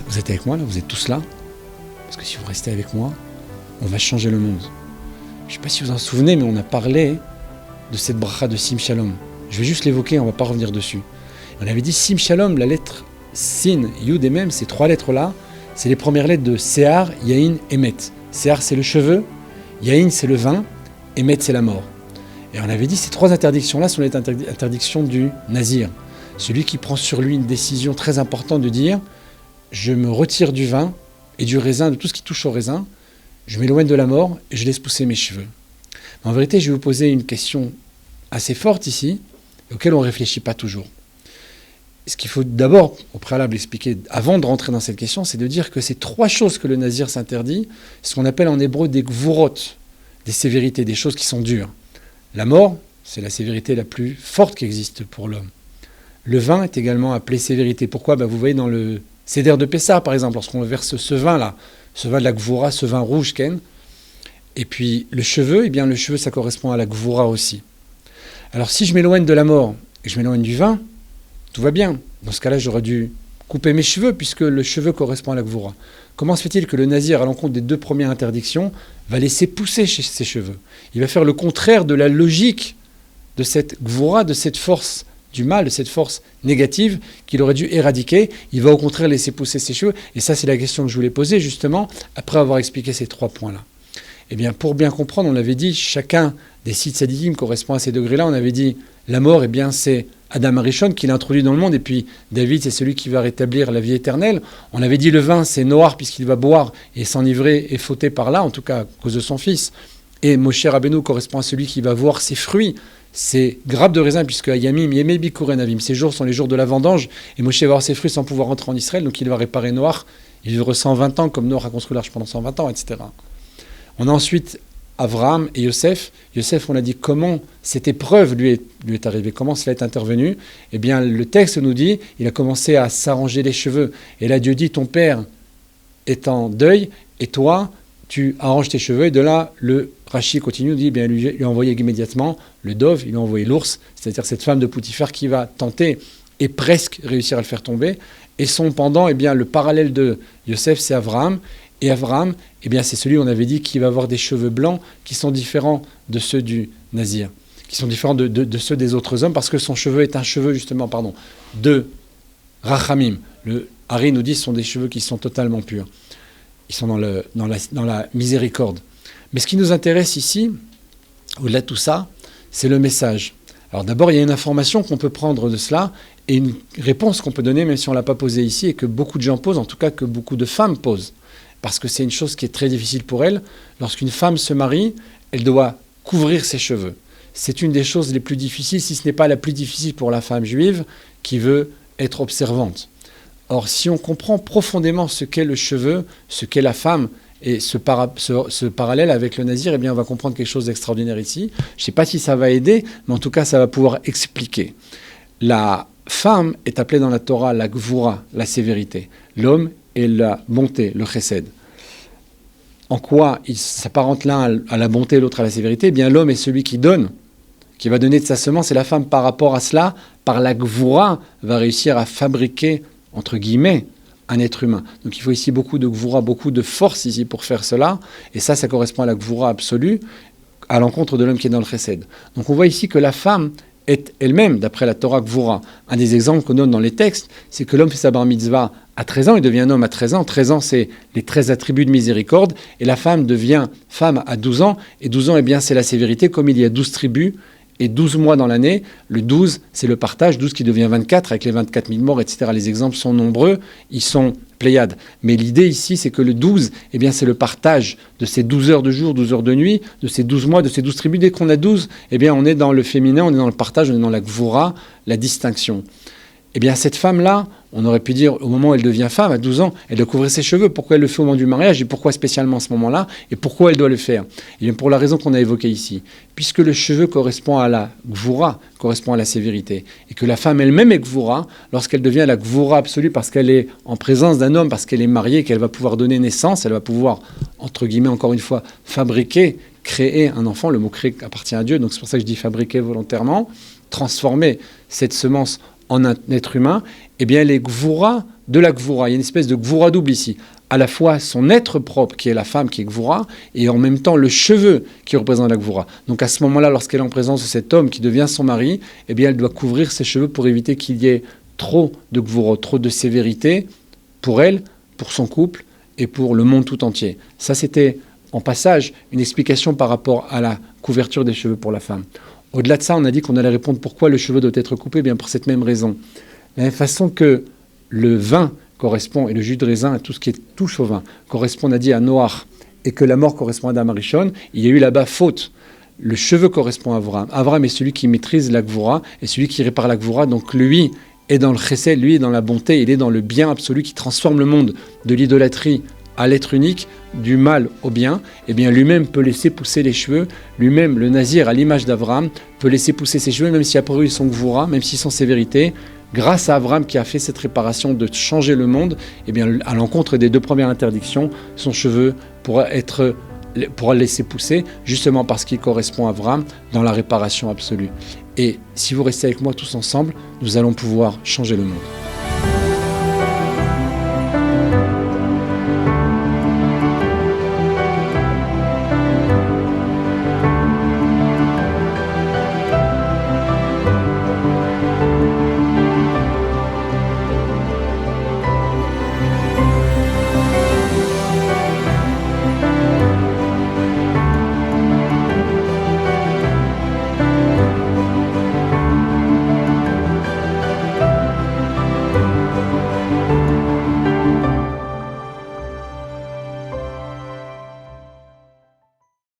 Vous êtes avec moi là, vous êtes tous là? Parce que si vous restez avec moi, on va changer le monde. Je ne sais pas si vous en souvenez, mais on a parlé de cette bracha de Sim Shalom. Je vais juste l'évoquer, on ne va pas revenir dessus. On avait dit Sim Shalom, la lettre Sin, Yud et Mem, ces trois lettres-là, c'est les premières lettres de Sehar, Yahin, Emet. Sehar, c'est le cheveu, Yahin, c'est le vin, Emet, c'est la mort. Et on avait dit ces trois interdictions-là sont les interdictions du Nazir. Celui qui prend sur lui une décision très importante de dire je me retire du vin et du raisin, de tout ce qui touche au raisin, je m'éloigne de la mort et je laisse pousser mes cheveux. Mais en vérité, je vais vous poser une question assez forte ici, auquel on ne réfléchit pas toujours. Ce qu'il faut d'abord, au préalable, expliquer, avant de rentrer dans cette question, c'est de dire que ces trois choses que le Nazir s'interdit, c'est ce qu'on appelle en hébreu des gvurot, des sévérités, des choses qui sont dures. La mort, c'est la sévérité la plus forte qui existe pour l'homme. Le vin est également appelé sévérité. Pourquoi ? Vous voyez dans le Seder de Pessah, par exemple, lorsqu'on verse ce vin-là, ce vin de la Gvoura, ce vin rouge, Ken. Et puis le cheveu, le cheveu, ça correspond à la Gvoura aussi. Alors si je m'éloigne de la mort et je m'éloigne du vin, tout va bien. Dans ce cas-là, j'aurais dû couper mes cheveux, puisque le cheveu correspond à la Gvoura. Comment se fait-il que le Nazir, à l'encontre des deux premières interdictions, va laisser pousser ses cheveux? Il va faire le contraire de la logique de cette Gvoura, de cette force du mal, de cette force négative qu'il aurait dû éradiquer. Il va au contraire laisser pousser ses cheveux. Et ça, c'est la question que je voulais poser, justement, après avoir expliqué ces trois points-là. Pour bien comprendre, on l'avait dit, chacun des six tzadikim correspond à ces degrés-là. On avait dit, la mort, c'est Adam Arishon qui l'a introduit dans le monde. Et puis, David, c'est celui qui va rétablir la vie éternelle. On avait dit, le vin, c'est Noach, puisqu'il va boire et s'enivrer et fauter par là, en tout cas à cause de son fils. Et Moshe Rabbeinu correspond à celui qui va voir ses fruits, ses grappes de raisin, puisque Yamim, Yemei Bikuren Avim, ces jours sont les jours de la vendange, et Moshe va voir ses fruits sans pouvoir rentrer en Israël, donc il va réparer Noach, il vivra 120 ans, comme Noach a construit l'arche pendant 120 ans, etc. On a ensuite Avraham et Yosef. Yosef, on a dit comment cette épreuve lui est arrivée, comment cela est intervenu. Le texte nous dit, il a commencé à s'arranger les cheveux, et là Dieu dit, ton père est en deuil, et toi, tu arranges tes cheveux, et de là, le Rashi continue, dit, lui a envoyé immédiatement le dove, il a envoyé l'ours, c'est-à-dire cette femme de Poutifar qui va tenter et presque réussir à le faire tomber. Et son pendant, le parallèle de Yosef, c'est Avraham. Et Avraham, c'est celui, on avait dit, qui va avoir des cheveux blancs qui sont différents de ceux du Nazir, qui sont différents de ceux des autres hommes, parce que son cheveu est un cheveu, justement, de Rachamim. Le Hari nous dit que ce sont des cheveux qui sont totalement purs. Ils sont dans la miséricorde. Mais ce qui nous intéresse ici, au-delà de tout ça, c'est le message. Alors d'abord, il y a une information qu'on peut prendre de cela et une réponse qu'on peut donner, même si on ne l'a pas posée ici, et que beaucoup de gens posent, en tout cas que beaucoup de femmes posent. Parce que c'est une chose qui est très difficile pour elles. Lorsqu'une femme se marie, elle doit couvrir ses cheveux. C'est une des choses les plus difficiles, si ce n'est pas la plus difficile pour la femme juive qui veut être observante. Or, si on comprend profondément ce qu'est le cheveu, ce qu'est la femme, et ce parallèle avec le Nazir, on va comprendre quelque chose d'extraordinaire ici. Je ne sais pas si ça va aider, mais en tout cas, ça va pouvoir expliquer. La femme est appelée dans la Torah la Gvura, la sévérité. L'homme est la bonté, le chesed. En quoi il s'apparente l'un à la bonté et l'autre à la sévérité? L'homme est celui qui donne, qui va donner de sa semence, et la femme, par rapport à cela, par la Gvura, va réussir à fabriquer, entre guillemets, un être humain. Donc il faut ici beaucoup de gvoura, beaucoup de force ici pour faire cela, et ça correspond à la gvoura absolue, à l'encontre de l'homme qui est dans le chesed. Donc on voit ici que la femme est elle-même, d'après la Torah gvoura. Un des exemples qu'on donne dans les textes, c'est que l'homme fait sa bar mitzvah à 13 ans, il devient un homme à 13 ans. 13 ans, c'est les 13 attributs de miséricorde, et la femme devient femme à 12 ans, et 12 ans, c'est la sévérité, comme il y a 12 tribus, et 12 mois dans l'année. Le 12, c'est le partage, 12 qui devient 24, avec les 24 000 morts, etc. Les exemples sont nombreux, ils sont pléiades. Mais l'idée ici, c'est que le 12, c'est le partage de ces 12 heures de jour, 12 heures de nuit, de ces 12 mois, de ces 12 tribus. Dès qu'on a 12, on est dans le féminin, on est dans le partage, on est dans la gvoura, la distinction. Cette femme-là, On aurait pu dire, au moment où elle devient femme, à 12 ans, elle doit couvrir ses cheveux. Pourquoi elle le fait au moment du mariage et pourquoi spécialement à ce moment-là et pourquoi elle doit le faire? Et bien pour la raison qu'on a évoquée ici. Puisque le cheveu correspond à la gvoura, correspond à la sévérité, et que la femme elle-même est gvoura, lorsqu'elle devient la gvoura absolue parce qu'elle est en présence d'un homme, parce qu'elle est mariée, qu'elle va pouvoir donner naissance, elle va pouvoir, entre guillemets, encore une fois, fabriquer, créer un enfant. Le mot créer appartient à Dieu, donc c'est pour ça que je dis fabriquer volontairement, transformer cette semence en un être humain, eh bien elle est gvoura de la gvoura. Il y a une espèce de gvoura double ici. À la fois son être propre, qui est la femme, qui est gvoura, et en même temps le cheveu qui représente la gvoura. Donc à ce moment-là, lorsqu'elle est en présence de cet homme qui devient son mari, eh bien elle doit couvrir ses cheveux pour éviter qu'il y ait trop de gvoura, trop de sévérité pour elle, pour son couple et pour le monde tout entier. Ça, c'était en passage une explication par rapport à la couverture des cheveux pour la femme. Au-delà de ça, on a dit qu'on allait répondre pourquoi le cheveu doit être coupé, bien pour cette même raison. De la même façon que le vin correspond, et le jus de raisin, et tout ce qui touche au vin, correspond, on a dit, à Noach, et que la mort correspond à Adam Arishon, il y a eu là-bas faute. Le cheveu correspond à Abraham. Abraham est celui qui maîtrise la gvoura, et celui qui répare la gvoura, donc lui est dans le chesed, lui est dans la bonté, il est dans le bien absolu qui transforme le monde de l'idolâtrie à l'être unique, du mal au bien, eh bien lui-même peut laisser pousser les cheveux, lui-même, le nazir, à l'image d'Abraham, peut laisser pousser ses cheveux, même si après ils sont gvoura, même s'ils sont sévérité, grâce à Abraham qui a fait cette réparation de changer le monde, eh bien à l'encontre des deux premières interdictions, son cheveu pourra laisser pousser, justement parce qu'il correspond à Abraham dans la réparation absolue. Et si vous restez avec moi tous ensemble, nous allons pouvoir changer le monde.